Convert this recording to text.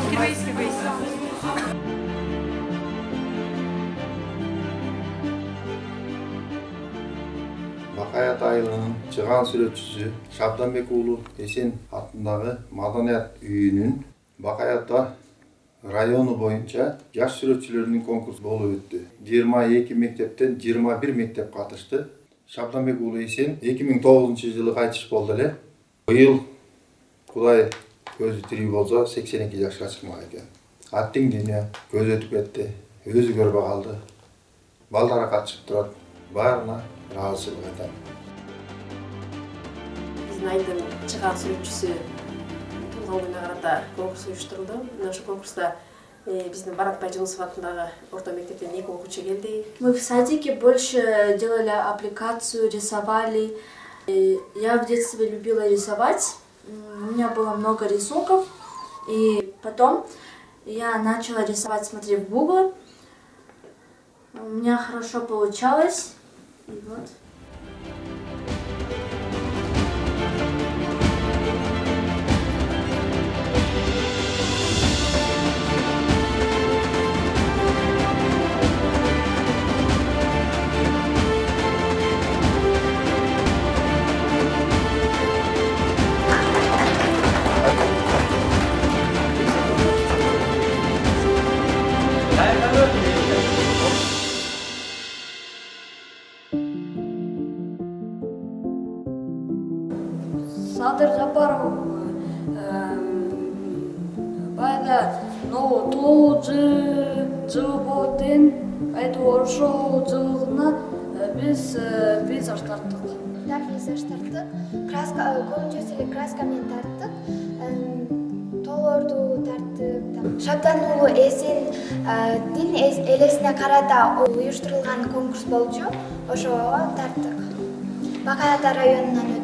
Кирбейс. Бакаят айылынын чыган сүрөтчүсү Шабданбек уулу Эсен атындагы Маданият үйүнүн Бакаятта району боюнча жаш сүрөтчүлөрүнүн конкурсу болуп өттү. 22 мектептен 21 мектеп катышты. Шабданбек уулу Эсен 2009-жылы кайтыш болду эле. Быйыл Кудай көзү тирүү болсо 82 жашка чыкмак экен. Аттың дүйнө көз өтүп кетти, өзү көрбөй калды. Балдары катышып турат, баарына ыраазычылык айтам. Биздин айылдын чыган сүрөтчүсү туулган күнүнө карата конкурс уюштурулду. Мына ошол конкурста биздин Барат Байжунусов атындагы орто мектептен 2 окуучу келди. Мы в садике больше делали аппликацию, рисовали. Я в детстве любила рисовать. У меня было много рисунков. И потом я начала рисовать, смотря в Google. У меня хорошо получалось. И вот. Садыр Жапаров байда туу жылбоден ошол жылына биз пейзаж тарттык. Да, пейзаж тарттык. Краска, көбүнчөсү эле краска менен тарттык. Тоолорду тарттык. Шабдан уулу Эсендин элесине карата уюштурулган конкурс болчу. Ошого тарттык. Бакаят районунан